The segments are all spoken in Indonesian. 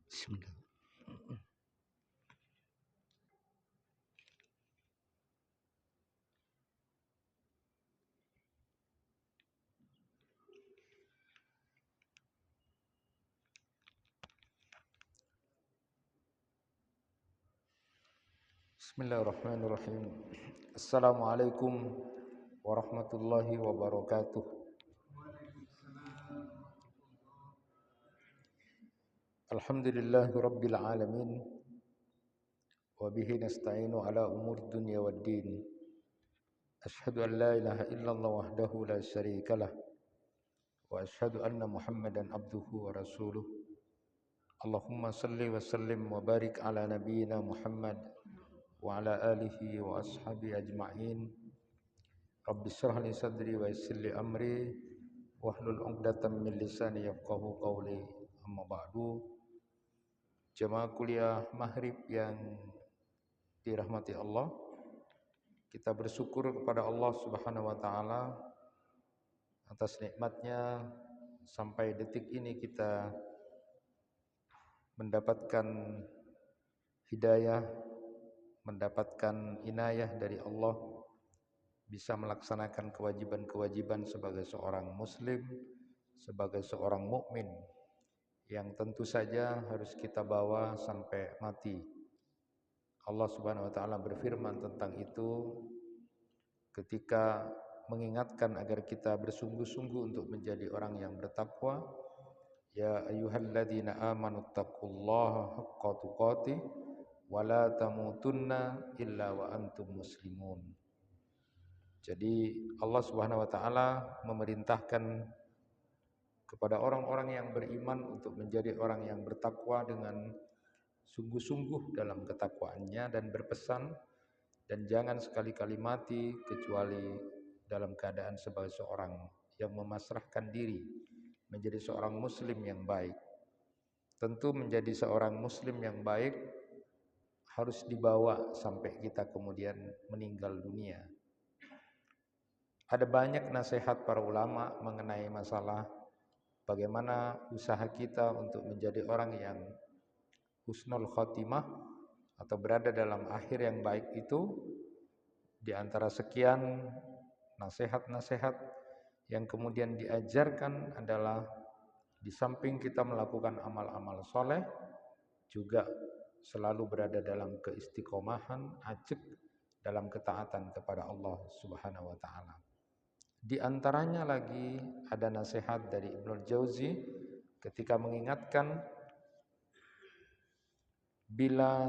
Bismillah. Bismillahirrahmanirrahim. Assalamualaikum warahmatullahi wabarakatuh. Alhamdulillahi rabbil alamin. Wa bihi nasta'inu ala umur dunya waddin. Ashhadu an la ilaha illallah wahdahu la syarikalah. Wa ashhadu anna Muhammadan abduhu wa rasuluh. Allahumma salli wa sallim wa barik ala nabiyyina Muhammad wa ala alihi wa ashabi ajma'in. Rabbi shrah li sadri wa yassir li amri wahlul 'uqdatam min lisani yafqahu qawli. Amma ba'du. Jemaah kuliah Maghrib yang dirahmati Allah, kita bersyukur kepada Allah Subhanahu wa taala atas nikmatnya sampai detik ini kita mendapatkan hidayah, mendapatkan inayah dari Allah, bisa melaksanakan kewajiban-kewajiban sebagai seorang muslim, sebagai seorang mukmin yang tentu saja harus kita bawa sampai mati. Allah Subhanahu wa taala berfirman tentang itu ketika mengingatkan agar kita bersungguh-sungguh untuk menjadi orang yang bertakwa. Ya ayyuhalladzina amanu taqullaha haqqa tuqatih wa la tamutunna illa wa antum muslimun. Jadi Allah Subhanahu wa taala memerintahkan kepada orang-orang yang beriman untuk menjadi orang yang bertakwa dengan sungguh-sungguh dalam ketakwaannya, dan berpesan dan jangan sekali-kali mati kecuali dalam keadaan sebagai seorang yang memasrahkan diri menjadi seorang muslim yang baik. Tentu menjadi seorang muslim yang baik harus dibawa sampai kita kemudian meninggal dunia. Ada banyak nasihat para ulama mengenai masalah bagaimana usaha kita untuk menjadi orang yang husnul khotimah atau berada dalam akhir yang baik itu. Di antara sekian nasihat-nasihat yang kemudian diajarkan adalah di samping kita melakukan amal-amal soleh, juga selalu berada dalam keistiqomahan, ajek dalam ketaatan kepada Allah Subhanahu wa taala. Di antaranya lagi ada nasihat dari Ibnul Jauzi ketika mengingatkan, bila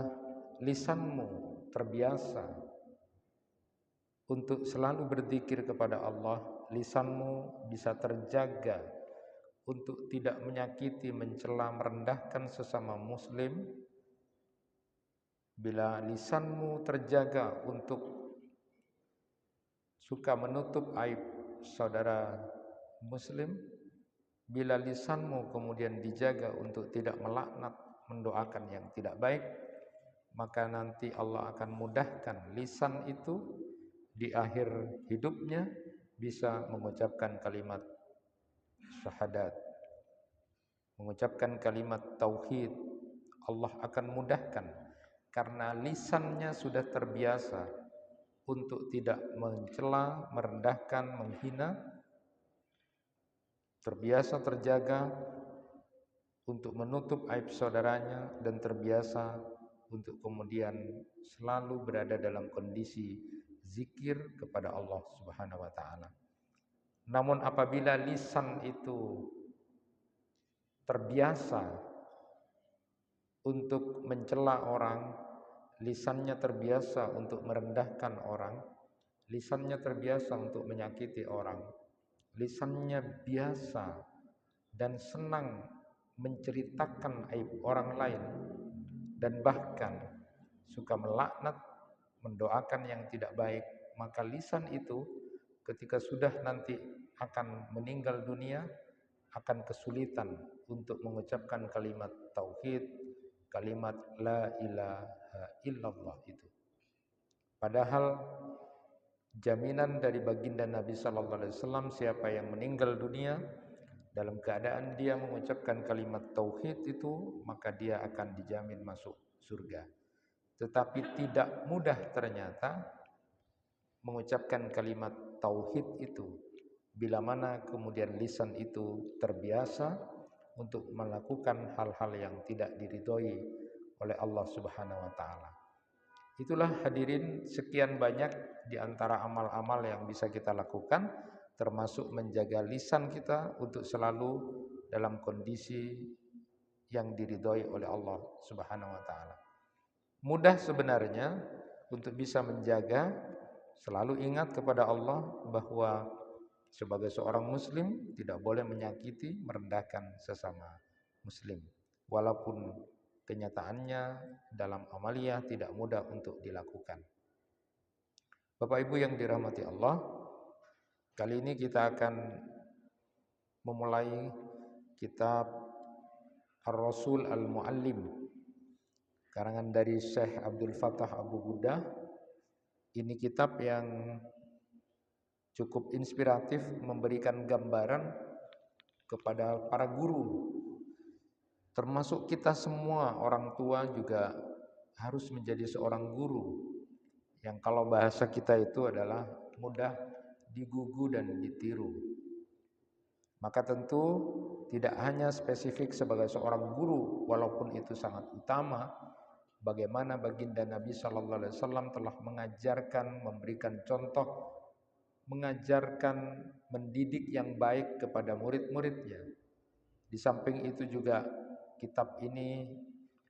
lisanmu terbiasa untuk selalu berzikir kepada Allah, lisanmu bisa terjaga untuk tidak menyakiti, mencela, merendahkan sesama muslim. Bila lisanmu terjaga untuk suka menutup aib saudara muslim, bila lisanmu kemudian dijaga untuk tidak melaknat, mendoakan yang tidak baik, maka nanti Allah akan mudahkan lisan itu di akhir hidupnya bisa mengucapkan kalimat syahadat, mengucapkan kalimat tauhid. Allah akan mudahkan karena lisannya sudah terbiasa untuk tidak mencela, merendahkan, menghina, terbiasa terjaga untuk menutup aib saudaranya, dan terbiasa untuk kemudian selalu berada dalam kondisi zikir kepada Allah Subhanahu wa taala. Namun apabila lisan itu terbiasa untuk mencela orang, lisannya terbiasa untuk merendahkan orang, lisannya terbiasa untuk menyakiti orang, lisannya biasa dan senang menceritakan aib orang lain, dan bahkan suka melaknat, mendoakan yang tidak baik, maka lisan itu ketika sudah nanti akan meninggal dunia akan kesulitan untuk mengucapkan kalimat tauhid, kalimat la ilaha illallah itu. Padahal jaminan dari baginda Nabi sallallahu alaihi wasallam, siapa yang meninggal dunia Dalam keadaan dia mengucapkan kalimat tauhid itu, maka dia akan dijamin masuk surga. Tetapi tidak mudah ternyata mengucapkan kalimat tauhid itu, bila mana kemudian lisan itu terbiasa untuk melakukan hal-hal yang tidak diridhoi oleh Allah Subhanahu wa taala. Itulah hadirin sekian banyak di antara amal-amal yang bisa kita lakukan, termasuk menjaga lisan kita untuk selalu dalam kondisi yang diridhoi oleh Allah Subhanahu wa taala. Mudah sebenarnya untuk bisa menjaga, selalu ingat kepada Allah bahwa sebagai seorang muslim tidak boleh menyakiti, merendahkan sesama muslim. Walaupun kenyataannya dalam amaliyah tidak mudah untuk dilakukan. Bapak Ibu yang dirahmati Allah, kali ini kita akan memulai kitab Ar-Rasul Al-Muallim, karangan dari Syekh Abdul Fattah Abu Buddha. Ini kitab yang cukup inspiratif, memberikan gambaran kepada para guru, termasuk kita semua orang tua juga harus menjadi seorang guru yang kalau bahasa kita itu adalah mudah digugu dan ditiru. Maka tentu tidak hanya spesifik sebagai seorang guru, walaupun itu sangat utama, bagaimana baginda Nabi sallallahu alaihi wasallam telah mengajarkan, memberikan contoh, mengajarkan, mendidik yang baik kepada murid-muridnya. Di samping itu juga kitab ini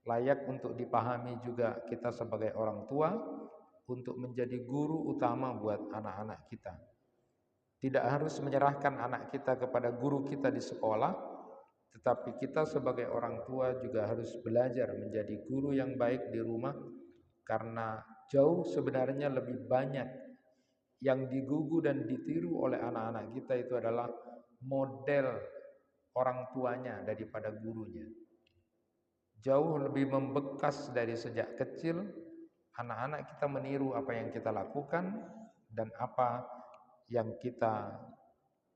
layak untuk dipahami juga kita sebagai orang tua untuk menjadi guru utama buat anak-anak kita. Tidak harus menyerahkan anak kita kepada guru kita di sekolah, tetapi kita sebagai orang tua juga harus belajar menjadi guru yang baik di rumah, karena jauh sebenarnya lebih banyak yang digugu dan ditiru oleh anak-anak kita itu adalah model orang tuanya daripada gurunya. Jauh lebih membekas dari sejak kecil, anak-anak kita meniru apa yang kita lakukan dan apa yang kita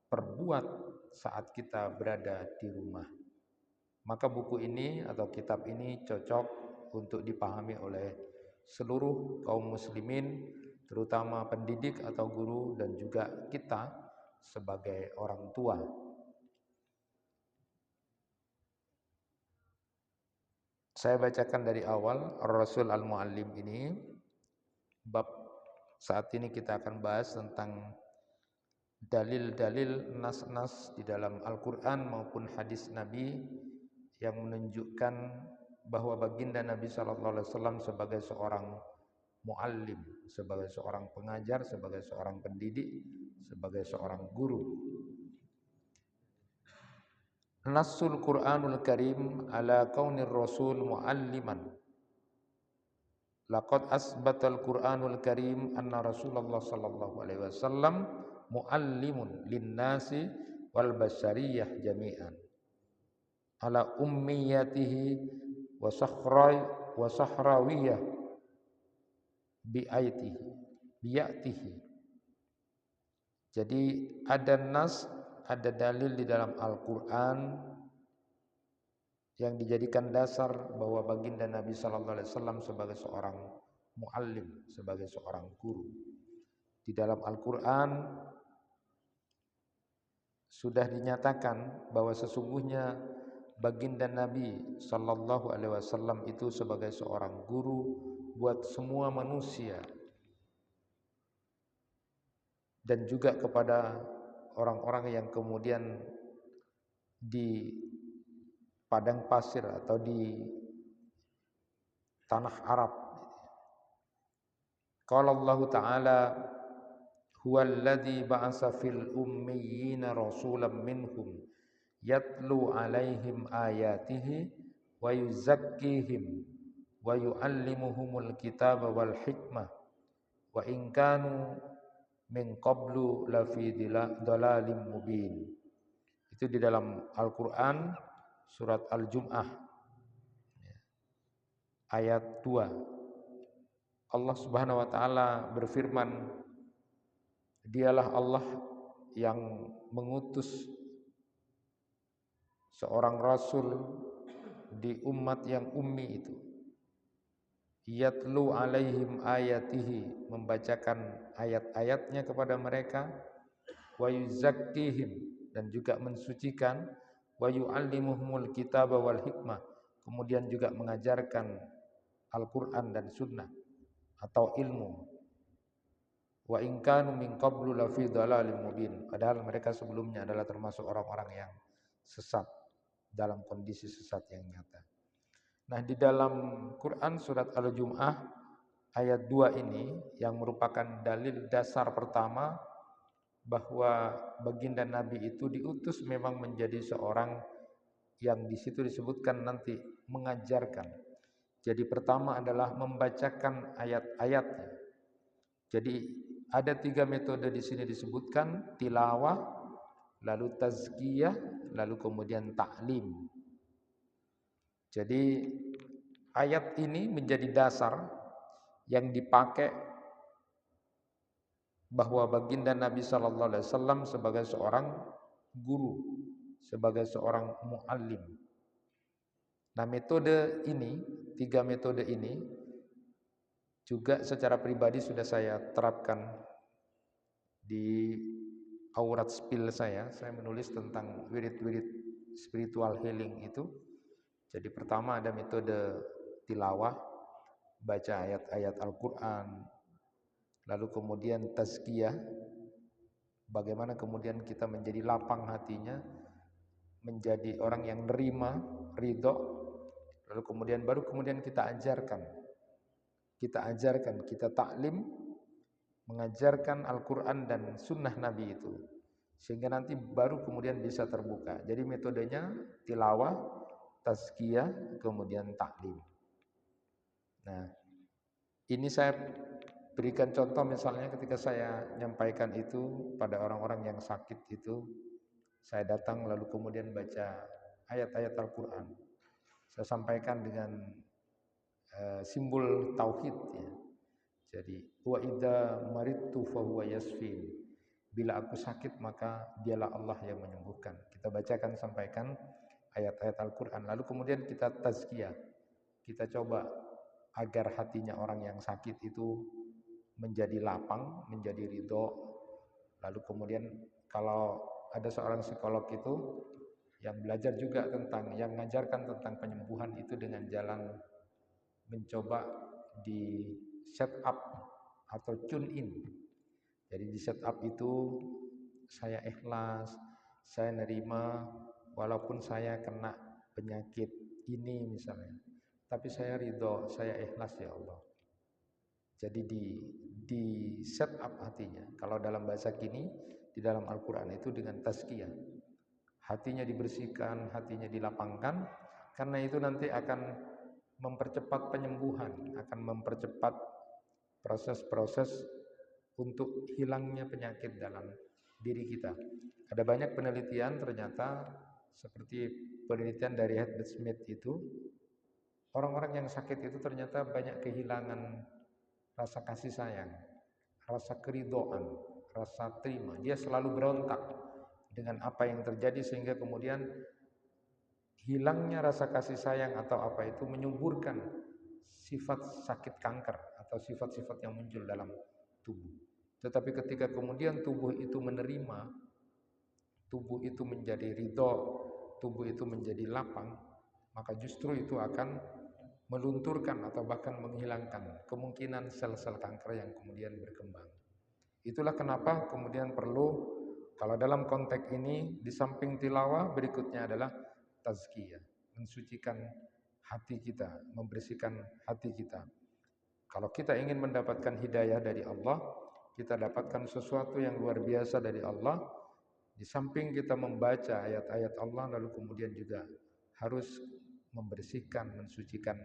perbuat saat kita berada di rumah. Maka buku ini atau kitab ini cocok untuk dipahami oleh seluruh kaum muslimin, terutama pendidik atau guru dan juga kita sebagai orang tua. Saya bacakan dari awal Ar-Rasul Al-Muallim ini. Bab saat ini kita akan bahas tentang dalil-dalil nas-nas di dalam Al-Quran maupun hadis Nabi yang menunjukkan bahwa baginda Nabi SAW sebagai seorang muallim, sebagai seorang pengajar, sebagai seorang pendidik, sebagai seorang guru. Nasul Qur'anul Karim ala kaunir Rasul mualliman. Laqad asbatal Qur'anul Karim anna Rasulullah sallallahu alaihi wasallam muallimun linnasi wal bashariyah jami'an ala ummiyatihi wa sahrawiyah bi'atihi. Jadi ada nas, ada dalil di dalam Al-Quran yang dijadikan dasar bahwa baginda Nabi sallallahu alaihi wasallam sebagai seorang muallim, sebagai seorang guru. Di dalam Al-Quran sudah dinyatakan bahwa sesungguhnya baginda Nabi sallallahu alaihi wasallam itu sebagai seorang guru buat semua manusia dan juga kepada orang-orang yang kemudian di padang pasir atau di tanah Arab. Qala Allah Ta'ala huwallazi ba'asa fil ummiyina rasulan minhum yatlu alaihim ayatihi wa yuzakkihim wa yuallimuhumul kitaba wal hikmah wa in kanu min qablu lafi dhalalim mubin. Itu di dalam Al-Quran surat Al-Jum'ah ayat 2. Allah Subhanahu wa taala berfirman, dialah Allah yang mengutus seorang rasul di umat yang ummi itu, yatlu alaihim ayatihi, membacakan ayat-ayatnya kepada mereka, wa yuzakkihim, dan juga mensucikan, wa yuallimuhumul kitaba wal hikmah, kemudian juga mengajarkan Al-Qur'an dan sunnah atau ilmu. Wa in kanu min qablu lafi dhalalim mubin, padahal mereka sebelumnya adalah termasuk orang-orang yang sesat, dalam kondisi sesat yang nyata. Nah, di dalam Quran surat Al-Jumu'ah ayat 2 ini yang merupakan dalil dasar pertama bahwa baginda Nabi itu diutus memang menjadi seorang yang di situ disebutkan nanti mengajarkan. Jadi pertama adalah membacakan ayat-ayatnya. Jadi ada 3 metode di sini disebutkan, tilawah, lalu tazkiyah, lalu kemudian ta'lim. Jadi ayat ini menjadi dasar yang dipakai bahwa baginda Nabi sallallahu alaihi wasallam sebagai seorang guru, sebagai seorang muallim. Nah, metode ini, 3 metode ini juga secara pribadi sudah saya terapkan di aurat spill saya menulis tentang wirid-wirid spiritual healing itu. Jadi pertama ada metode tilawah, baca ayat-ayat Al-Quran, lalu kemudian tazkiyah, bagaimana kemudian kita menjadi lapang hatinya, menjadi orang yang nerima, ridho, lalu kemudian baru kemudian kita ajarkan, kita taklim, mengajarkan Al-Quran dan sunnah Nabi itu, sehingga nanti baru kemudian bisa terbuka. Jadi metodenya tilawah, tazkiyah, kemudian taklim. Nah, ini saya berikan contoh misalnya ketika saya menyampaikan itu pada orang-orang yang sakit itu, saya datang lalu kemudian baca ayat-ayat Al-Quran. Saya sampaikan dengan simbol tauhid ya. Jadi wa idza maridtu fa huwa yasfin. Bila aku sakit maka dialah Allah yang menyembuhkan. Kita bacakan, sampaikan ayat-ayat Al-Quran. Lalu kemudian kita tazkiyah. Kita coba agar hatinya orang yang sakit itu menjadi lapang, menjadi ridho. Lalu kemudian kalau ada seorang psikolog itu yang belajar juga tentang, yang mengajarkan tentang penyembuhan itu dengan jalan mencoba di set up atau tune in. Jadi di set up itu saya ikhlas, saya nerima walaupun saya kena penyakit ini misalnya, tapi saya ridho, saya ikhlas ya Allah. Jadi di set up hatinya. Kalau dalam bahasa kini di dalam Al-Quran itu dengan tazkiyah, hatinya dibersihkan, hatinya dilapangkan, karena itu nanti akan mempercepat penyembuhan, akan mempercepat proses-proses untuk hilangnya penyakit dalam diri kita. Ada banyak penelitian ternyata, seperti penelitian dari Herbert Smith itu, orang-orang yang sakit itu ternyata banyak kehilangan rasa kasih sayang, rasa keridhaan, rasa terima. Dia selalu berontak dengan apa yang terjadi, sehingga kemudian hilangnya rasa kasih sayang atau apa itu menyuburkan sifat sakit kanker atau sifat-sifat yang muncul dalam tubuh. Tetapi ketika kemudian tubuh itu menerima, tubuh itu menjadi ridho, tubuh itu menjadi lapang, maka justru itu akan melunturkan atau bahkan menghilangkan kemungkinan sel-sel kanker yang kemudian berkembang. Itulah kenapa kemudian perlu, kalau dalam konteks ini, di samping tilawah berikutnya adalah tazkiyah, mensucikan hati kita, membersihkan hati kita. Kalau kita ingin mendapatkan hidayah dari Allah, kita dapatkan sesuatu yang luar biasa dari Allah, di samping kita membaca ayat-ayat Allah, lalu kemudian juga harus membersihkan, mensucikan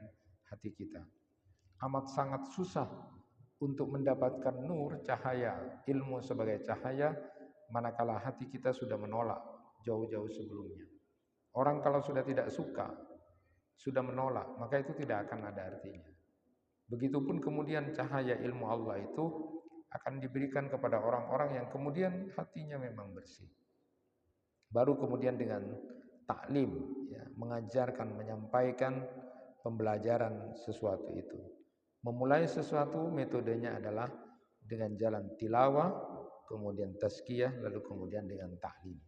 hati kita. Amat sangat susah untuk mendapatkan nur, cahaya, ilmu sebagai cahaya, manakala hati kita sudah menolak jauh-jauh sebelumnya. Orang kalau sudah tidak suka, sudah menolak, maka itu tidak akan ada artinya. Begitupun kemudian cahaya ilmu Allah itu akan diberikan kepada orang-orang yang kemudian hatinya memang bersih. Baru kemudian dengan taklim, ya, mengajarkan, menyampaikan pembelajaran sesuatu itu. Memulai sesuatu metodenya adalah dengan jalan tilawah, kemudian tazkiyah, lalu kemudian dengan taklim.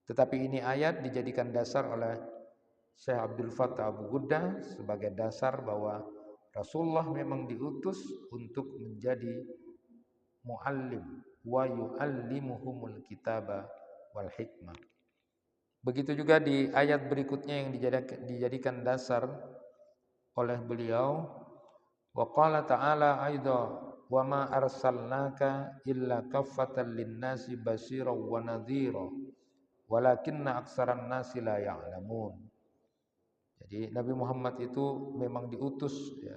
Tetapi ini ayat dijadikan dasar oleh Syekh Abdul Fattah Abu Ghuddah sebagai dasar bahwa Rasulullah memang diutus untuk menjadi muallim wa yuallimuhumul kitaba wal hikmah. Begitu juga di ayat berikutnya yang dijadikan dasar oleh beliau, wa qala ta'ala aidha wa ma arsalnaka illa kaffatan lin-nasi basyiran wa nadhira walakinna aktsaran nasi la ya'lamun. Jadi Nabi Muhammad itu memang diutus, ya,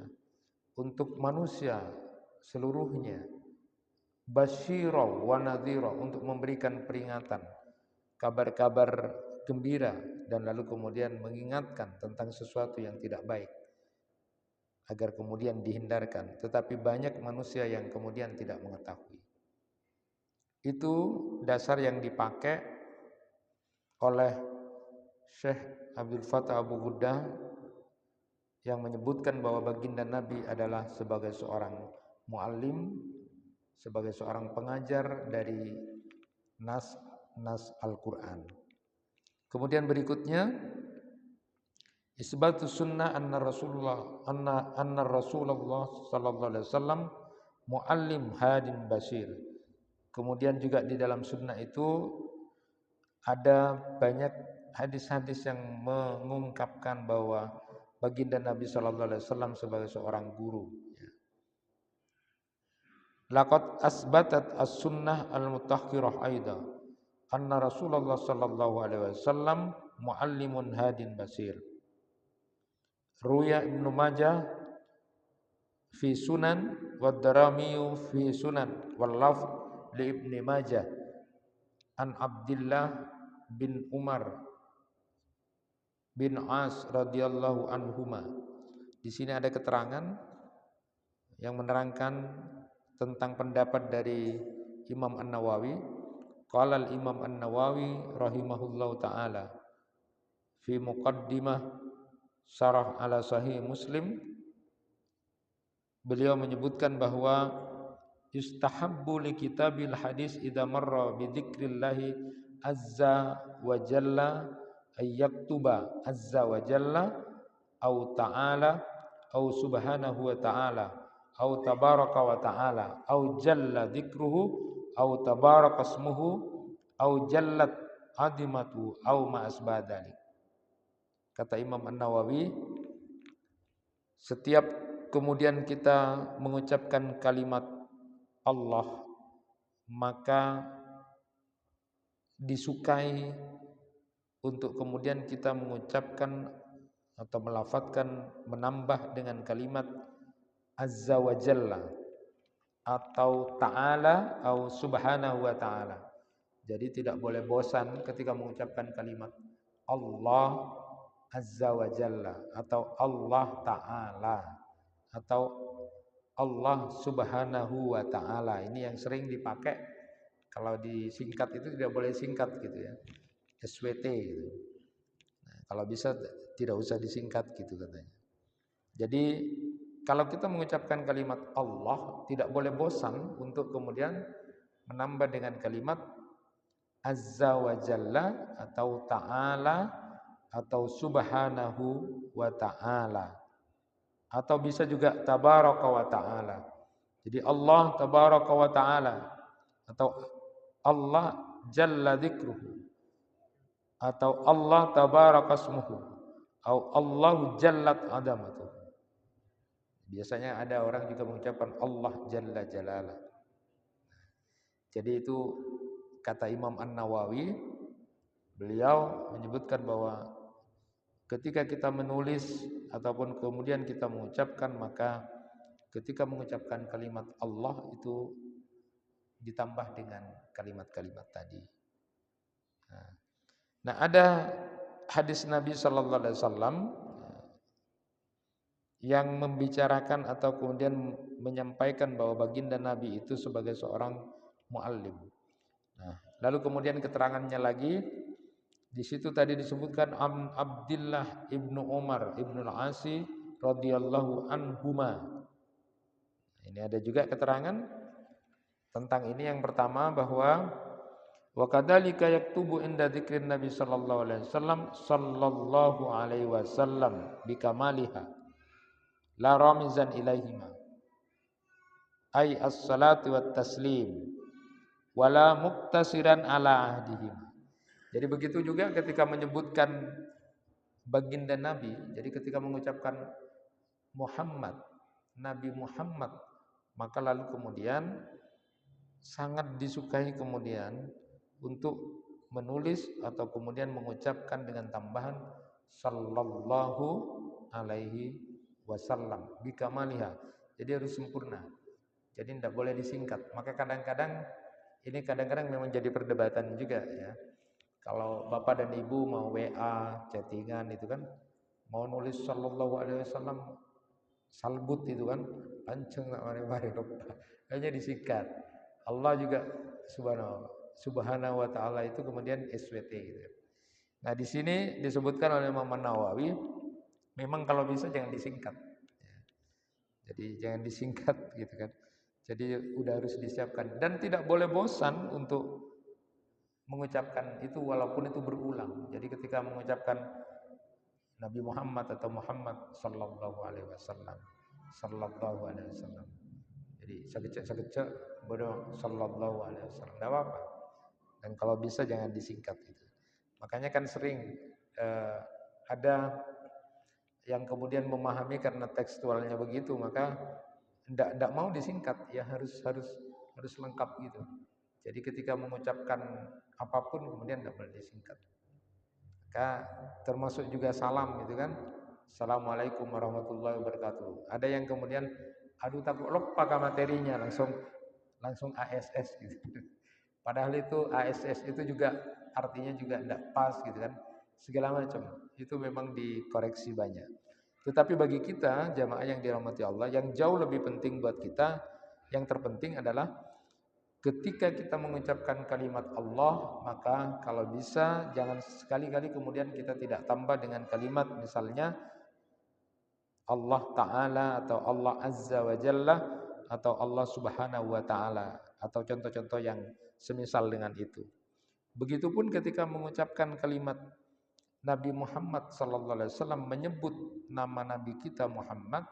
untuk manusia seluruhnya, basyira wa nadhira, untuk memberikan peringatan, kabar-kabar gembira, dan lalu kemudian mengingatkan tentang sesuatu yang tidak baik agar kemudian dihindarkan. Tetapi banyak manusia yang kemudian tidak mengetahui. Itu dasar yang dipakai oleh Syekh Abdul Fattah Abu Ghuddah yang menyebutkan bahwa baginda Nabi adalah sebagai seorang muallim, sebagai seorang pengajar dari nas Al-Quran. Kemudian berikutnya, isbatus sunnah anna Rasulullah sallallahu alaihi wasallam muallim hadin basir. Kemudian juga di dalam sunnah itu ada banyak hadis-hadis yang mengungkapkan bahwa baginda Nabi sallallahu alaihi wasallam sebagai seorang guru. Laqad asbatat as-sunnah al-mutahhirah aidan anna Rasulullah sallallahu alaihi wasallam muallimun hadin basir. Ruya Ibnu Majah fi Sunan wa Darimi fi Sunan wal lafz li Ibnu Majah an Abdullah bin Umar bin As radhiyallahu anhuma. Di sini ada keterangan yang menerangkan tentang pendapat dari Imam An-Nawawi. Qala al-Imam An-Nawawi rahimahullahu taala fi muqaddimah syarah ala sahih Muslim, beliau menyebutkan bahwa yustahabbu li kitabil hadis idza marra bi dzikrillahi azza wa jalla ay yaktuba azza wa jalla au ta'ala au subhanahu wa ta'ala au tabaraka wa ta'ala au jalla dzikruhu au tabaraka ismuhu au jallat azimatu au ma asbadalik. Kata Imam An-Nawawi, setiap kemudian kita mengucapkan kalimat Allah, maka disukai untuk kemudian kita mengucapkan atau melafadzkan, menambah dengan kalimat Azza wa Jalla atau Ta'ala atau Subhanahu wa Ta'ala. Jadi tidak boleh bosan ketika mengucapkan kalimat Allah Azza wa Jalla atau Allah Ta'ala atau Allah Subhanahu wa Ta'ala. Ini yang sering dipakai. Kalau disingkat itu tidak boleh singkat gitu ya, SWT gitu. Nah, kalau bisa tidak usah disingkat gitu katanya. Jadi kalau kita mengucapkan kalimat Allah, tidak boleh bosan untuk kemudian menambah dengan kalimat Azza wa Jalla atau Ta'ala atau Subhanahu wa Ta'ala, atau bisa juga Tabaraka wa Ta'ala. Jadi Allah Tabaraka wa Ta'ala atau Allah Jalla Dzikruhu atau Allah Tabaraka Ismuhu atau Allah Jallat Azamatuh. Biasanya ada orang juga mengucapkan Allah Jalla Jalalah. Jadi itu kata Imam An-Nawawi, beliau menyebutkan bahwa ketika kita menulis ataupun kemudian kita mengucapkan, maka ketika mengucapkan kalimat Allah itu ditambah dengan kalimat-kalimat tadi. Nah, ada hadis Nabi sallallahu alaihi wasallam yang membicarakan atau kemudian menyampaikan bahwa baginda Nabi itu sebagai seorang muallim. Nah, lalu kemudian keterangannya lagi Di situ tadi disebutkan Abdullah ibnu Umar ibnu al-Asi radhiyallahu anhuma. Ini ada juga keterangan tentang ini. Yang pertama bahwa wa kadzalika yaktubu inda dzikrin Nabi sallallahu alaihi wasallam bikamaliha la ramizan ilaihima ay as-salatu wat taslim wala muktasiran ala ahdihim. Jadi begitu juga ketika menyebutkan baginda Nabi. Jadi ketika mengucapkan Muhammad, Nabi Muhammad, maka lalu kemudian sangat disukai kemudian untuk menulis atau kemudian mengucapkan dengan tambahan sallallahu alaihi wasallam bikamaliha. Jadi harus sempurna. Jadi tidak boleh disingkat. Maka kadang-kadang ini memang jadi perdebatan juga ya. Kalau bapak dan ibu mau WA, chattingan itu kan, mau nulis sallallahu alaihi wasallam salbut itu kan, lanceng tak mari-mari hanya disingkat. Allah juga subhanahu wa ta'ala itu kemudian SWT gitu. Nah di sini disebutkan oleh Imam Nawawi, memang kalau bisa jangan disingkat. Jadi jangan disingkat gitu kan. Jadi udah harus disiapkan dan tidak boleh bosan untuk mengucapkan itu walaupun itu berulang. Jadi ketika mengucapkan Nabi Muhammad atau Muhammad sallallahu alaihi wasallam, sallallahu alaihi wasallam. Jadi sekecek bodoh sallallahu alaihi wasallam, enggak apa-apa. Dan kalau bisa jangan disingkat itu. Makanya kan sering ada yang kemudian memahami karena tekstualnya begitu, maka tidak mau disingkat, ya harus lengkap gitu. Jadi ketika mengucapkan apapun kemudian tidak boleh disingkat. Maka termasuk juga salam gitu kan. Assalamualaikum warahmatullahi wabarakatuh. Ada yang kemudian aduh takut lupa ke materinya langsung ASS gitu. Padahal itu ASS itu juga artinya juga tidak pas gitu kan. Segala macam. Itu memang dikoreksi banyak. Tetapi bagi kita jamaah yang dirahmati Allah, yang jauh lebih penting buat kita, yang terpenting adalah ketika kita mengucapkan kalimat Allah, maka kalau bisa jangan sekali-kali kemudian kita tidak tambah dengan kalimat misalnya Allah Ta'ala atau Allah Azza wa Jalla atau Allah Subhanahu wa Ta'ala atau contoh-contoh yang semisal dengan itu. Begitupun ketika mengucapkan kalimat Nabi Muhammad sallallahu alaihi wasallam, menyebut nama nabi kita Muhammad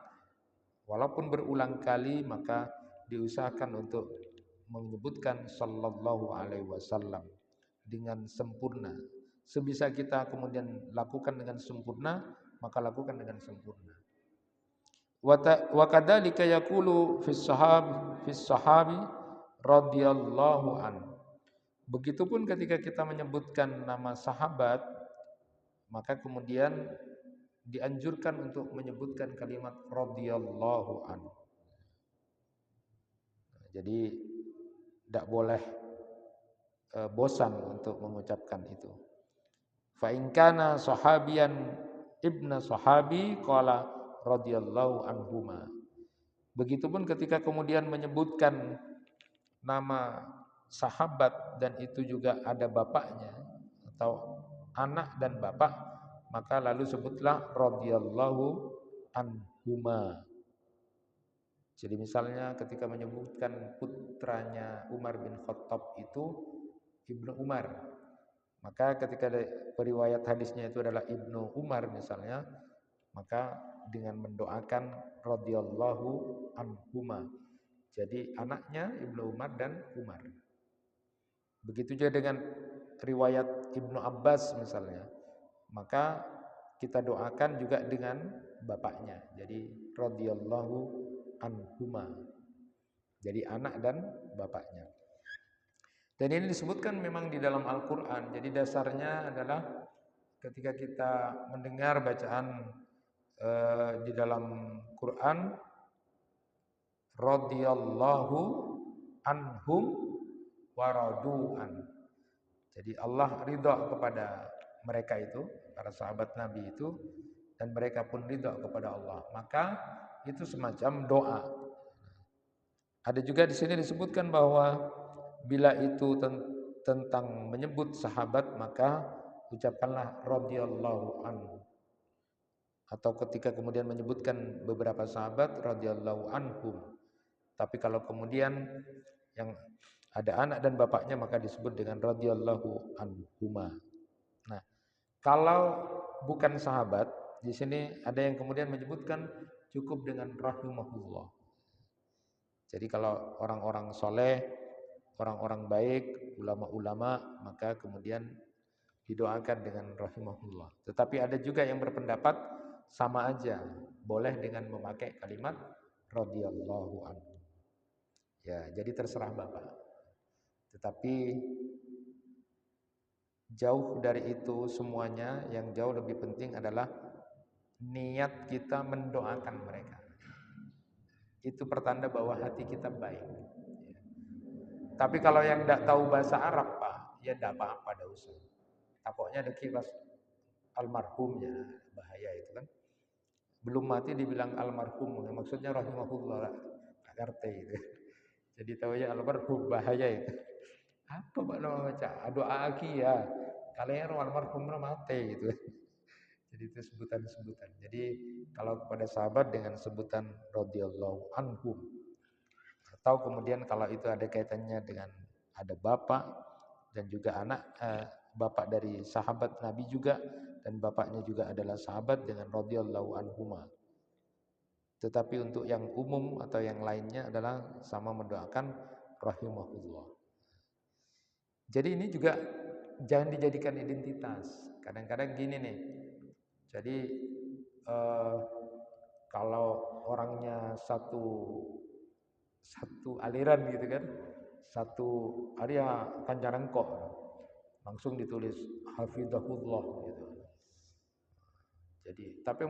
walaupun berulang kali, maka diusahakan untuk menyebutkan sallallahu alaihi wasallam dengan sempurna. Sebisa kita kemudian lakukan dengan sempurna, maka lakukan dengan sempurna. Wa kadzalika yaqulu fis sahabi radhiyallahu an. Begitupun ketika kita menyebutkan nama sahabat, maka kemudian dianjurkan untuk menyebutkan kalimat radhiyallahu an. Jadi tidak boleh bosan untuk mengucapkan itu. Fa in kana sahabiyan ibna sahabi qala radhiyallahu anhuma. Begitupun ketika kemudian menyebutkan nama sahabat dan itu juga ada bapaknya atau anak dan bapak, maka lalu sebutlah radhiyallahu anhuma. Jadi misalnya ketika menyebutkan putranya Umar bin Khattab itu Ibnu Umar, maka ketika periwayat hadisnya itu adalah Ibnu Umar misalnya, maka dengan mendoakan radhiyallahu anhuma. Jadi anaknya Ibnu Umar dan Umar. Begitu juga dengan riwayat Ibnu Abbas misalnya, maka kita doakan juga dengan bapaknya. Jadi radhiyallahu anhuma. Jadi anak dan bapaknya. Dan ini disebutkan memang di dalam Al-Qur'an. Jadi dasarnya adalah ketika kita mendengar bacaan di dalam Quran radhiyallahu anhum wa radu'an. Jadi Allah ridha kepada mereka itu, para sahabat Nabi itu, dan mereka pun ridha kepada Allah. Maka itu semacam doa. Ada juga di sini disebutkan bahwa bila itu tentang menyebut sahabat, maka ucapkanlah radhiyallahu anhu. Atau ketika kemudian menyebutkan beberapa sahabat radhiyallahu anhum. Tapi kalau kemudian yang ada anak dan bapaknya maka disebut dengan radhiyallahu anhuma. Nah, kalau bukan sahabat, di sini ada yang kemudian menyebutkan cukup dengan rahimahullah. Jadi kalau orang-orang soleh, orang-orang baik, ulama-ulama, maka kemudian didoakan dengan rahimahullah. Tetapi ada juga yang berpendapat sama aja, boleh dengan memakai kalimat radhiyallahu anhu. Ya, jadi terserah Bapak. Tetapi jauh dari itu semuanya, yang jauh lebih penting adalah niat kita mendoakan mereka. Itu pertanda bahwa hati kita baik. Tapi kalau yang tidak tahu bahasa Arab, Pak, ya tidak apa-apa, tidak usah. Takutnya ada kibas almarhumnya, bahaya itu kan. Belum mati dibilang almarhum, maksudnya rahimahullah, tak ngerti itu. Jadi tahunya almarhum, bahaya itu. Apa Pak nama baca? Doa aki ya. Kalian almarhum mati itu. Jadi itu sebutan-sebutan. Jadi kalau kepada sahabat dengan sebutan radhiyallahu anhum. Atau kemudian kalau itu ada kaitannya dengan ada bapak dan juga anak, bapak dari sahabat Nabi juga dan bapaknya juga adalah sahabat dengan radhiyallahu anhuma. Tetapi untuk yang umum atau yang lainnya adalah sama mendoakan rahimahullah. Jadi ini juga jangan dijadikan identitas. Kadang-kadang gini nih. Jadi kalau orangnya satu aliran gitu kan, satu area Kanjarengkok, langsung ditulis hafizahullah gitu. Jadi tapi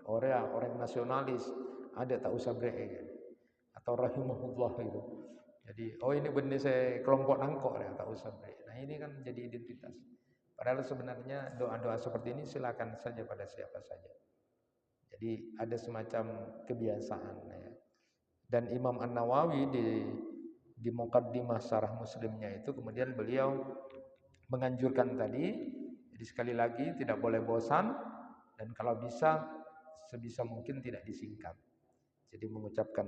orang nasionalis ada tak usah brek atau rahimahullah gitu. Jadi oh ini benda saya kelompok nangkok ya, tak usah brek. Nah ini kan jadi identitas. Padahal sebenarnya doa-doa seperti ini silakan saja pada siapa saja. Jadi ada semacam kebiasaan ya. Dan Imam An-Nawawi di Muqaddimah Syarah Muslimnya itu kemudian beliau menganjurkan tadi, jadi sekali lagi tidak boleh bosan dan kalau bisa sebisa mungkin tidak disingkat. Jadi mengucapkan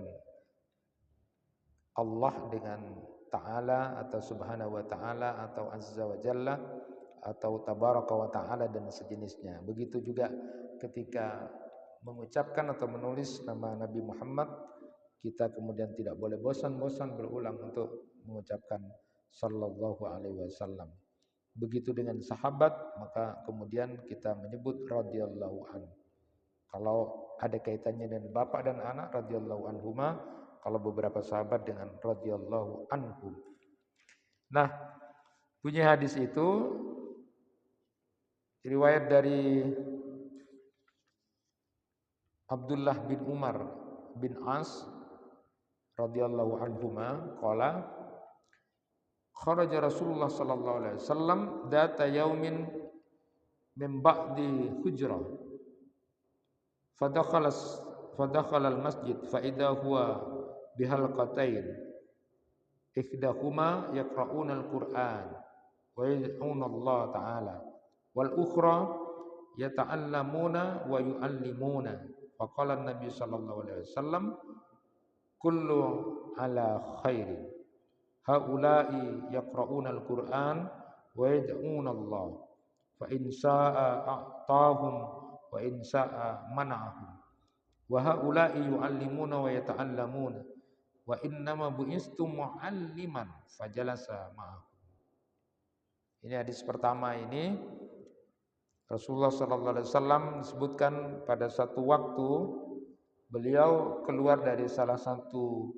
Allah dengan Ta'ala atau Subhanahu wa Ta'ala atau Azza wa Jalla atau Tabaraka wa Ta'ala dan sejenisnya. Begitu juga ketika mengucapkan atau menulis nama Nabi Muhammad, kita kemudian tidak boleh bosan-bosan berulang untuk mengucapkan sallallahu alaihi wasallam. Begitu dengan sahabat, maka kemudian kita menyebut radhiyallahu anhu. Kalau ada kaitannya dengan bapak dan anak radhiyallahu anhuma, kalau beberapa sahabat dengan radhiyallahu anhum. Nah, bunyi hadis itu riwayat dari Abdullah bin Umar bin As radhiyallahu anhuma qala kharaja Rasulullah sallallahu alaihi wasallam data yaumin min ba'di hujrah fadakhala al-masjid fa idza huwa bihalqatain ihdahuma yaqra'una al-Qur'an wa yad'una Allah ta'ala wal ukhra yata'allamuna wa yu'allimuna faqala an-nabi sallallahu alaihi wasallam kullu ala khairin haula'i yaqra'una al-Qur'an wa yad'una Allah fa in sha'a a'tahum wa in sha'a mana'ahum wa haula'i yu'allimuna wa yata'allamuna wa innama bu'istu mu'alliman fajalasa ma'ahum. Ini hadis pertama ini Rasulullah sallallahu alaihi wasallam disebutkan pada satu waktu beliau keluar dari salah satu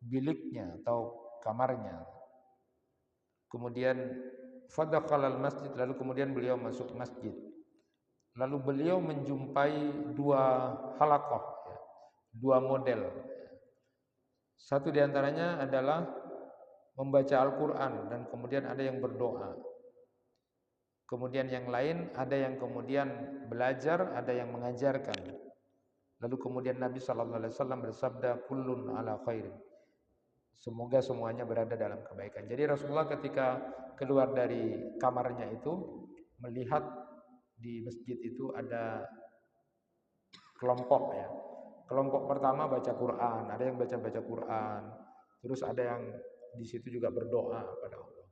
biliknya atau kamarnya. Kemudian fadakhalal masjid, lalu kemudian beliau masuk masjid. Lalu beliau menjumpai dua halaqah, dua model. Satu diantaranya adalah membaca Al-Quran dan kemudian ada yang berdoa. Kemudian yang lain ada yang kemudian belajar, ada yang mengajarkan. Lalu kemudian Nabi sallallahu alaihi wasallam bersabda kullun ala khairin. Semoga semuanya berada dalam kebaikan. Jadi Rasulullah ketika keluar dari kamarnya itu melihat di masjid itu ada kelompok ya. Kelompok pertama baca Quran, ada yang baca Quran. Terus ada yang di situ juga berdoa pada Allah.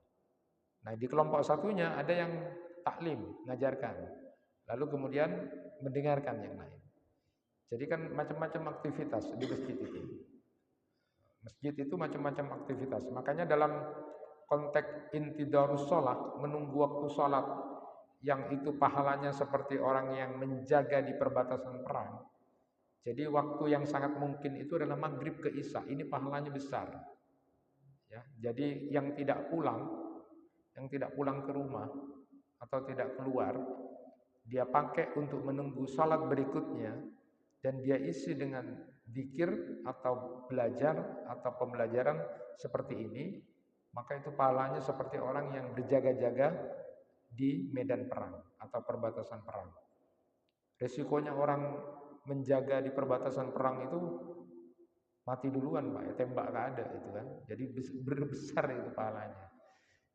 Nah, di kelompok satunya ada yang taklim, ngajarkan. Lalu kemudian mendengarkan yang lain. Jadi kan macam-macam aktivitas di masjid itu. Masjid itu macam-macam aktivitas. Makanya dalam konteks intidarus sholat, menunggu waktu sholat yang itu pahalanya seperti orang yang menjaga di perbatasan perang. Jadi waktu yang sangat mungkin itu adalah maghrib ke isya. Ini pahalanya besar. Ya, jadi yang tidak pulang ke rumah atau tidak keluar, dia pakai untuk menunggu sholat berikutnya dan dia isi dengan zikir atau belajar atau pembelajaran seperti ini, maka itu pahalanya seperti orang yang berjaga-jaga di medan perang atau perbatasan perang. Resikonya orang menjaga di perbatasan perang itu mati duluan Pak, ya tembak gak ada itu kan. Jadi besar itu pahalanya.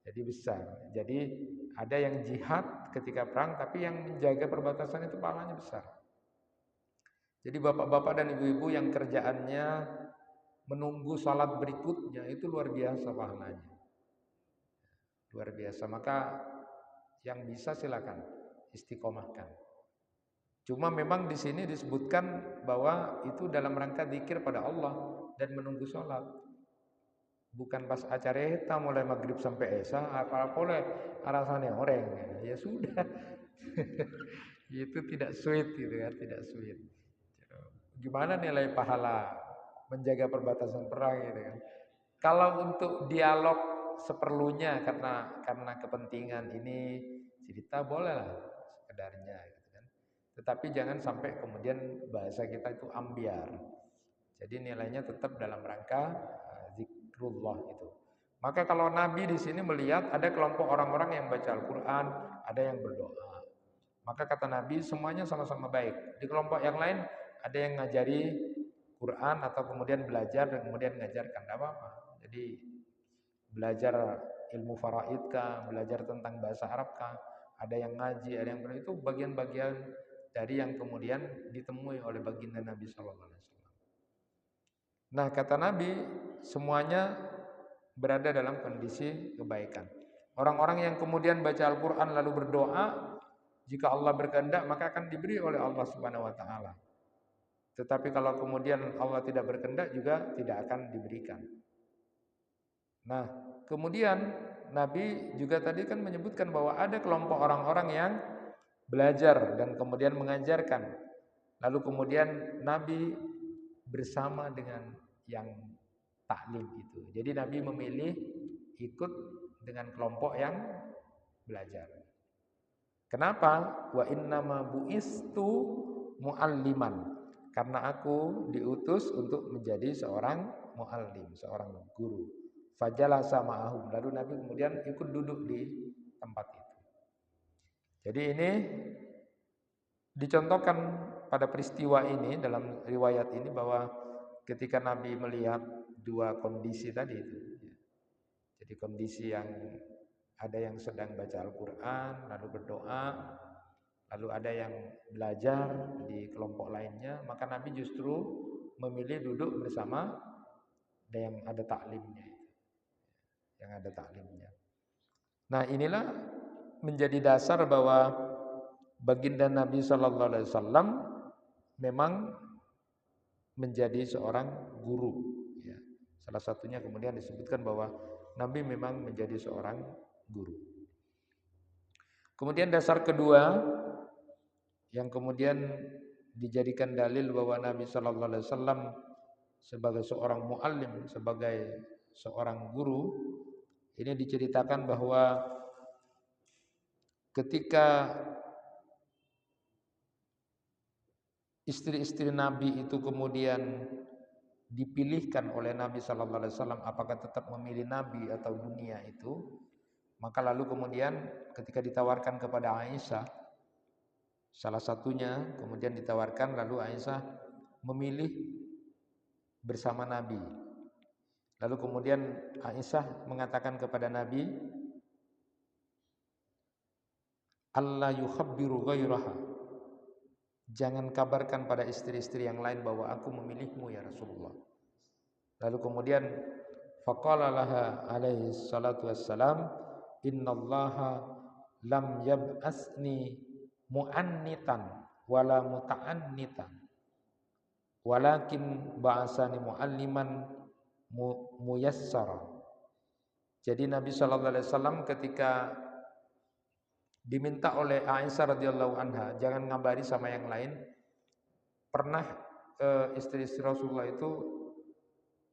Jadi besar. Jadi ada yang jihad ketika perang tapi yang menjaga perbatasan itu pahalanya besar. Jadi bapak-bapak dan ibu-ibu yang kerjaannya menunggu salat berikutnya itu luar biasa pahalanya. Luar biasa. Maka yang bisa silakan istiqomahkan. Cuma memang di sini disebutkan bahwa itu dalam rangka zikir pada Allah dan menunggu salat. Bukan pas acara eta mulai maghrib sampai esa apa boleh alasannya orang. Ya sudah. Itu tidak sweet gitu ya, tidak sweet. Gimana nilai pahala menjaga perbatasan perang gitu kan. Kalau untuk dialog seperlunya karena kepentingan ini cerita boleh lah sekedarnya gitu kan. Tetapi jangan sampai kemudian bahasa kita itu ambiar. Jadi nilainya tetap dalam rangka zikrullah itu. Maka kalau Nabi di sini melihat ada kelompok orang-orang yang baca Al-Qur'an, ada yang berdoa. Maka kata Nabi semuanya sama-sama baik. Di kelompok yang lain ada yang ngajari Quran atau kemudian belajar dan kemudian ngajarkan, tidak apa-apa. Jadi belajar ilmu faraid kah, belajar tentang bahasa Arab kah, ada yang ngaji, ada yang itu bagian-bagian dari yang kemudian ditemui oleh baginda Nabi Sallallahu Alaihi Wasallam. Nah kata Nabi semuanya berada dalam kondisi kebaikan. Orang-orang yang kemudian baca Al-Quran lalu berdoa, jika Allah berkehendak maka akan diberi oleh Allah Subhanahu Wa Taala. Tetapi kalau kemudian Allah tidak berkehendak juga tidak akan diberikan. Nah, kemudian Nabi juga tadi kan menyebutkan bahwa ada kelompok orang-orang yang belajar dan kemudian mengajarkan. Lalu kemudian Nabi bersama dengan yang taklim itu. Jadi Nabi memilih ikut dengan kelompok yang belajar. Kenapa? Wa innama buistu mualliman. Karena aku diutus untuk menjadi seorang muallim, seorang guru. Fajalasa ma'ahum. Lalu Nabi kemudian ikut duduk di tempat itu. Jadi ini dicontohkan pada peristiwa ini dalam riwayat ini bahwa ketika Nabi melihat dua kondisi tadi itu. Jadi kondisi yang ada yang sedang baca Al-Quran lalu berdoa, lalu ada yang belajar di kelompok lainnya, maka Nabi justru memilih duduk bersama yang ada taklimnya, yang ada taklimnya. Nah inilah menjadi dasar bahwa baginda Nabi Sallallahu Alaihi Wasallam memang menjadi seorang guru. Ya. Salah satunya kemudian disebutkan bahwa Nabi memang menjadi seorang guru. Kemudian dasar kedua yang kemudian dijadikan dalil bahwa Nabi Sallallahu Alaihi Wasallam sebagai seorang muallim, sebagai seorang guru, ini diceritakan bahwa ketika istri-istri Nabi itu kemudian dipilihkan oleh Nabi Sallallahu Alaihi Wasallam apakah tetap memilih Nabi atau dunia itu, maka lalu kemudian ketika ditawarkan kepada Aisyah, salah satunya kemudian ditawarkan lalu Aisyah memilih bersama Nabi. Lalu kemudian Aisyah mengatakan kepada Nabi, Allah yukhabbiru ghairaha. Jangan kabarkan pada istri-istri yang lain bahwa aku memilihmu ya Rasulullah. Lalu kemudian faqala laha alaihi salatu wassalam, innallaha lam yab'asni mu'annitan wala muta'annitan walakin ba'asani mu'alliman muyassara. Jadi Nabi sallallahu alaihi wasallam ketika diminta oleh Aisyah radhiyallahu anha jangan ngabari sama yang lain, pernah istri-istri Rasulullah itu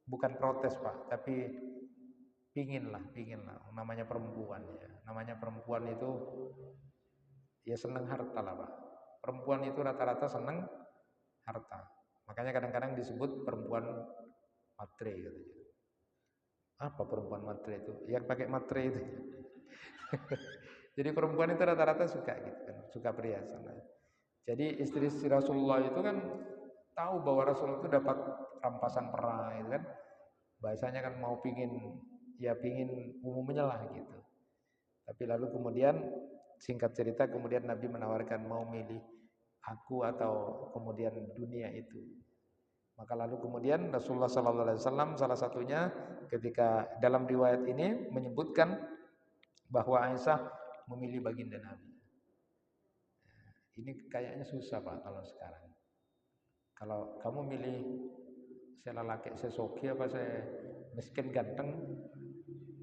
bukan protes Pak, tapi pingin lah, namanya perempuan ya. Namanya perempuan itu ya seneng harta lah Pak. Perempuan itu rata-rata seneng harta. Makanya kadang-kadang disebut perempuan matre gitu. Apa perempuan matre itu? Yang pakai matre itu. Jadi perempuan itu rata-rata suka gitu kan, suka perhiasan. Jadi istri-istri Rasulullah itu kan tahu bahwa Rasulullah itu dapat rampasan perang gitu kan. Bahasanya kan mau pingin umumnya lah gitu. Tapi lalu kemudian singkat cerita kemudian Nabi menawarkan mau milih aku atau kemudian dunia itu. Maka lalu kemudian Rasulullah SAW salah satunya ketika dalam riwayat ini menyebutkan bahwa Aisyah memilih baginda Nabi. Ini kayaknya susah Pak kalau sekarang. Kalau kamu milih saya lelaki, saya soki apa saya miskin ganteng?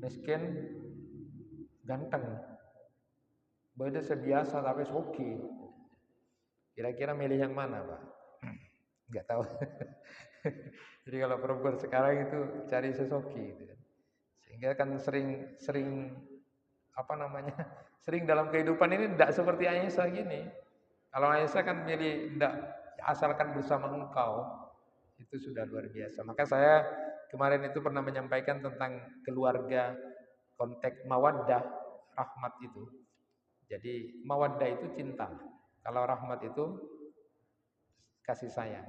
Miskin ganteng. Beda sebiasa tapi soki. Kira-kira milih yang mana Pak? Enggak tahu. Jadi kalau perempuan sekarang itu cari sesoki gitu. Sehingga kan sering apa namanya? Sering dalam kehidupan ini tidak seperti Aisyah gini. Kalau Aisyah kan milih tidak asalkan bersama engkau, itu sudah luar biasa. Maka saya kemarin itu pernah menyampaikan tentang keluarga, konteks mawaddah, rahmat itu. Jadi mawaddah itu cinta. Kalau rahmat itu kasih sayang.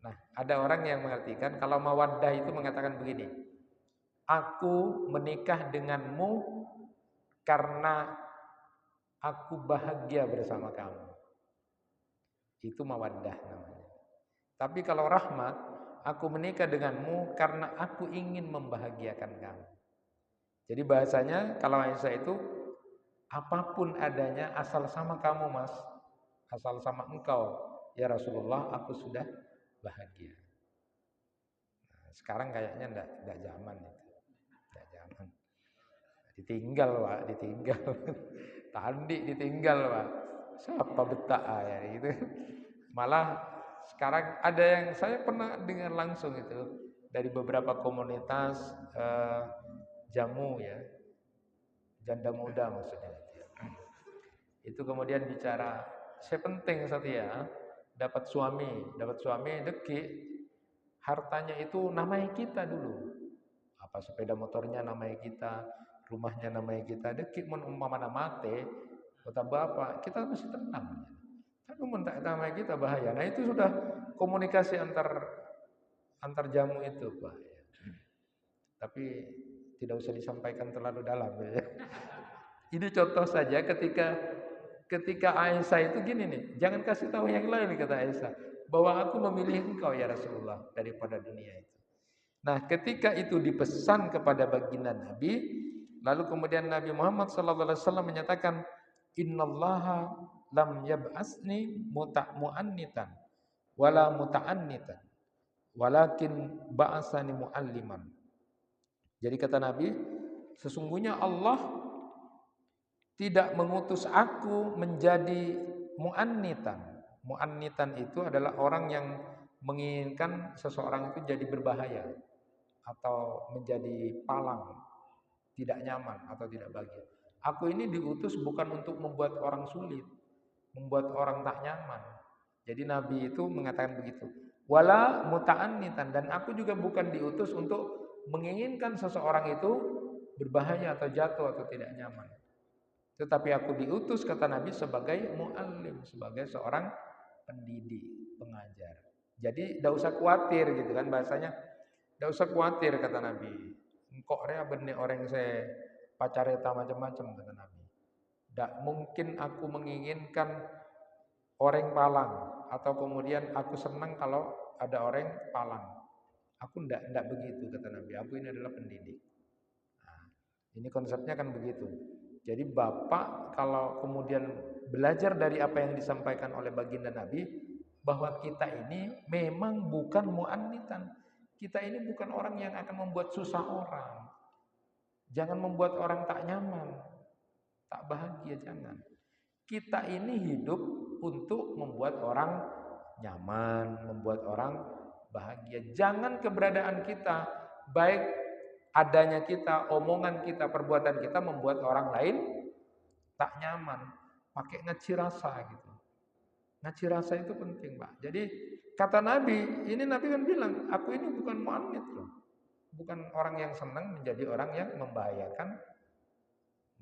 Nah, ada orang yang mengartikan kalau mawaddah itu mengatakan begini. Aku menikah denganmu karena aku bahagia bersama kamu. Itu mawaddah namanya. Tapi kalau rahmat, aku menikah denganmu karena aku ingin membahagiakan kamu. Jadi bahasanya kalau Aisyah itu apapun adanya asal sama kamu Mas, asal sama engkau ya Rasulullah, aku sudah bahagia. Nah, sekarang kayaknya enggak zaman itu. Enggak zaman. Ditinggal Pak, ditinggal. Tandi ditinggal Pak. Siapa betak ya gitu. Malah sekarang ada yang saya pernah dengar langsung itu dari beberapa komunitas jamu ya, janda muda maksudnya. Itu kemudian bicara, saya penting Satya dapat suami deki, hartanya itu namanya kita dulu. Apa sepeda motornya namanya kita, rumahnya namanya kita, deki mun umpamana mate, kata bapak, kita mesti tenang. Tapi mun tak namanya kita bahaya. Nah itu sudah komunikasi antar jamu itu Pak. Tapi tidak usah disampaikan terlalu dalam ya. Ini contoh saja ketika Aisyah itu gini nih, jangan kasih tahu yang lain kata Aisyah, bahwa aku memilih engkau ya Rasulullah daripada dunia itu. Nah, ketika itu dipesan kepada baginda Nabi, lalu kemudian Nabi Muhammad SAW menyatakan, innallaha lam yab'asni mu'annitan wala muta'annitan walakin ba'asani mu'alliman. Jadi kata Nabi, sesungguhnya Allah tidak mengutus aku menjadi mu'annitan. Mu'annitan itu adalah orang yang menginginkan seseorang itu jadi berbahaya atau menjadi palang, tidak nyaman atau tidak bahagia. Aku ini diutus bukan untuk membuat orang sulit, membuat orang tak nyaman. Jadi Nabi itu mengatakan begitu. Wala muta'annitan, dan aku juga bukan diutus untuk menginginkan seseorang itu berbahaya atau jatuh atau tidak nyaman. Tetapi aku diutus kata Nabi sebagai mu'allim, sebagai seorang pendidik, pengajar. Jadi tidak usah khawatir gitu kan bahasanya. Tidak usah khawatir kata Nabi. Engkau rea benih orang saya pacareta macam-macam kata Nabi. Tidak mungkin aku menginginkan orang palang atau kemudian aku senang kalau ada orang palang. Aku tidak begitu kata Nabi. Aku ini adalah pendidik. Nah, ini konsepnya kan begitu. Jadi Bapak kalau kemudian belajar dari apa yang disampaikan oleh baginda Nabi, bahwa kita ini memang bukan mu'annitan. Kita ini bukan orang yang akan membuat susah orang. Jangan membuat orang tak nyaman, tak bahagia, jangan. Kita ini hidup untuk membuat orang nyaman, membuat orang bahagia. Jangan keberadaan kita, baik adanya kita, omongan kita, perbuatan kita membuat orang lain tak nyaman. Pakai ngaci rasa gitu. Ngaci rasa itu penting, Pak. Jadi kata Nabi, ini Nabi kan bilang, aku ini bukan mu'annit loh. Bukan orang yang senang menjadi orang yang membahayakan,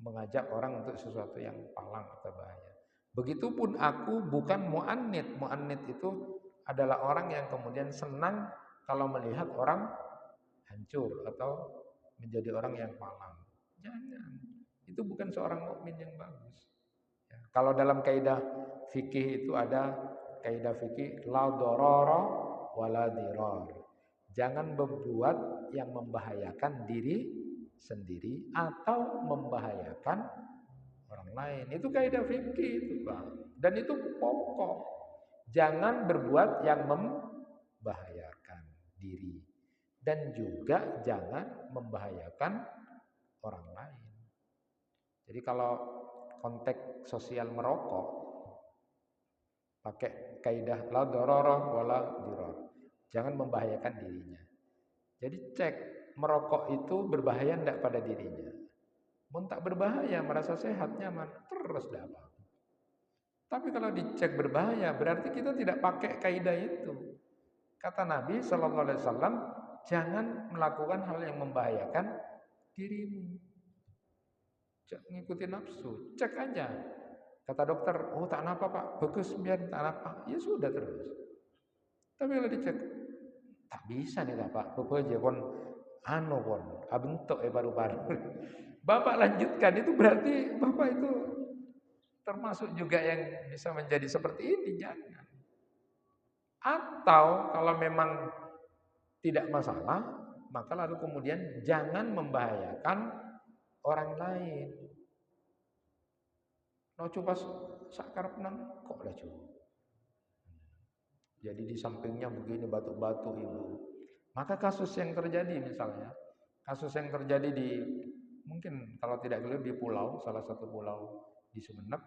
mengajak orang untuk sesuatu yang palang atau bahaya. Begitupun aku bukan mu'annit. Mu'annit itu adalah orang yang kemudian senang kalau melihat orang hancur atau menjadi orang yang palang. Jangan. Itu bukan seorang mukmin yang bagus. Ya. Kalau dalam kaidah fikih itu ada kaidah fikih la dororo wala dirar. Jangan berbuat yang membahayakan diri sendiri atau membahayakan orang lain. Itu kaidah fikih itu, Pak. Dan itu pokok. Jangan berbuat yang membahayakan diri dan juga jangan membahayakan orang lain. Jadi kalau konteks sosial merokok pakai kaidah la dororo wala dirar. Jangan membahayakan dirinya. Jadi cek merokok itu berbahaya enggak pada dirinya. Mun tak berbahaya, merasa sehat, nyaman, terus dah apa. Tapi kalau dicek berbahaya, berarti kita tidak pakai kaidah itu. Kata Nabi Shallallahu Alaihi Wasallam, jangan melakukan hal yang membahayakan dirimu. Ngikutin nafsu, cek aja. Kata dokter, oh tak apa pak, bagus biar tak apa. Ya sudah terus. Tapi kalau dicek, tak bisa nih pak, bapak aja kon abentuk paru-paru. Bapak lanjutkan, itu berarti bapak itu termasuk juga yang bisa menjadi seperti ini, jangan. Atau kalau memang tidak masalah, maka lalu kemudian jangan membahayakan orang lain. No coba sakar penang kok lah cuy. Jadi di sampingnya begini batu-batu ibu. Maka kasus yang terjadi misalnya, kasus yang terjadi di mungkin kalau tidak keliru di pulau, salah satu pulau di Sumeneb,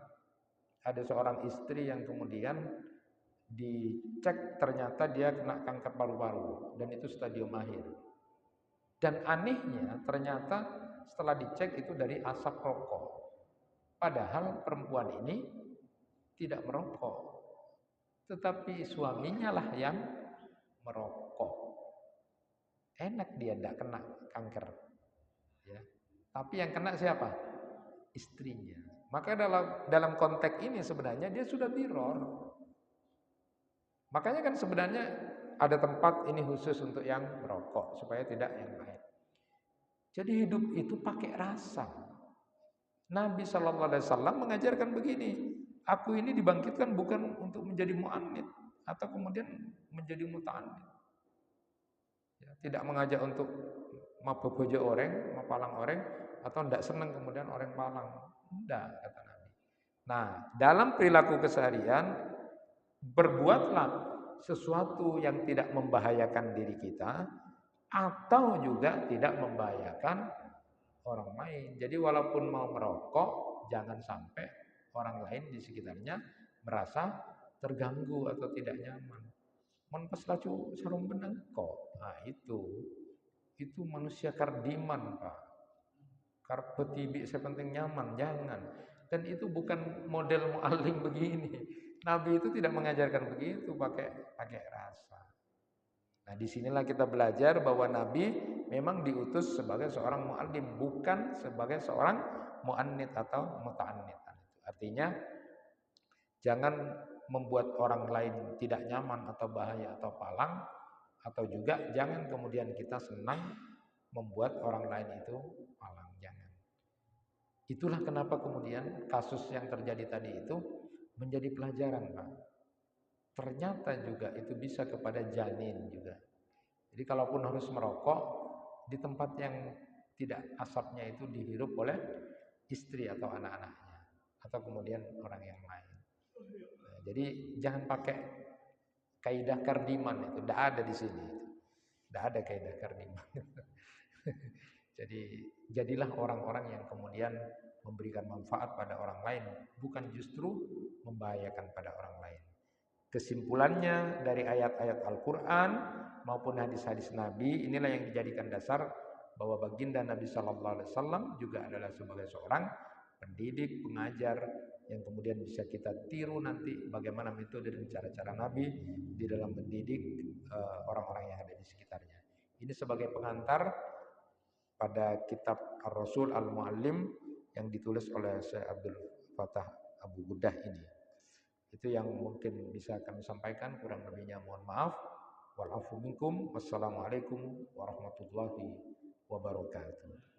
ada seorang istri yang kemudian dicek ternyata dia kena kanker paru-paru dan itu stadium akhir. Dan anehnya ternyata setelah dicek itu dari asap rokok. Padahal perempuan ini tidak merokok, tetapi suaminya lah yang merokok. Enak dia tidak kena kanker, ya. Tapi yang kena siapa? Istrinya. Maka dalam konteks ini sebenarnya dia sudah diror. Makanya kan sebenarnya ada tempat ini khusus untuk yang merokok supaya tidak yang lain. Jadi hidup itu pakai rasa. Nabi Shallallahu Alaihi Wasallam mengajarkan begini. Aku ini dibangkitkan bukan untuk menjadi mu'annit atau kemudian menjadi muta'annit. Ya, tidak mengajak untuk mabobojo orang, mapalang orang, atau tidak senang kemudian orang palang. Tidak, kata Nabi. Nah, dalam perilaku keseharian, berbuatlah sesuatu yang tidak membahayakan diri kita, atau juga tidak membahayakan orang lain. Jadi walaupun mau merokok, jangan sampai orang lain di sekitarnya merasa terganggu atau tidak nyaman. Mon pas lacu sarung benang kok. Nah itu manusia kardiman pak. Karpe tibik sepenting nyaman, jangan. Dan itu bukan model mu'allim begini. Nabi itu tidak mengajarkan begitu, pakai rasa. Nah disinilah kita belajar bahwa Nabi memang diutus sebagai seorang mu'allim, bukan sebagai seorang mu'annit atau muta'annit. Artinya jangan membuat orang lain tidak nyaman atau bahaya atau palang Atau juga jangan kemudian kita senang membuat orang lain itu malang, jangan. Itulah kenapa kemudian kasus yang terjadi tadi itu menjadi pelajaran, Pak. Ternyata juga itu bisa kepada janin juga. Jadi kalaupun harus merokok di tempat yang tidak asapnya itu dihirup oleh istri atau anak-anaknya atau kemudian orang yang lain. Nah, jadi jangan pakai kaidah Kardiman, itu tidak ada di sini. Tidak ada kaidah Kardiman. Jadi jadilah orang-orang yang kemudian memberikan manfaat pada orang lain, bukan justru membahayakan pada orang lain. Kesimpulannya dari ayat-ayat Al-Quran maupun hadis-hadis Nabi, inilah yang dijadikan dasar bahwa baginda Nabi Shallallahu Alaihi Wasallam juga adalah sebagai seorang pendidik, pengajar yang kemudian bisa kita tiru nanti bagaimana metode dan cara-cara Nabi di dalam mendidik orang-orang yang ada di sekitarnya. Ini sebagai pengantar pada kitab Ar-Rasul Al-Muallim yang ditulis oleh Syekh Abdul Fattah Abu Ghuddah ini. Itu yang mungkin bisa kami sampaikan, kurang lebihnya mohon maaf. Wal afu minkum. Wassalamualaikum warahmatullahi wabarakatuh.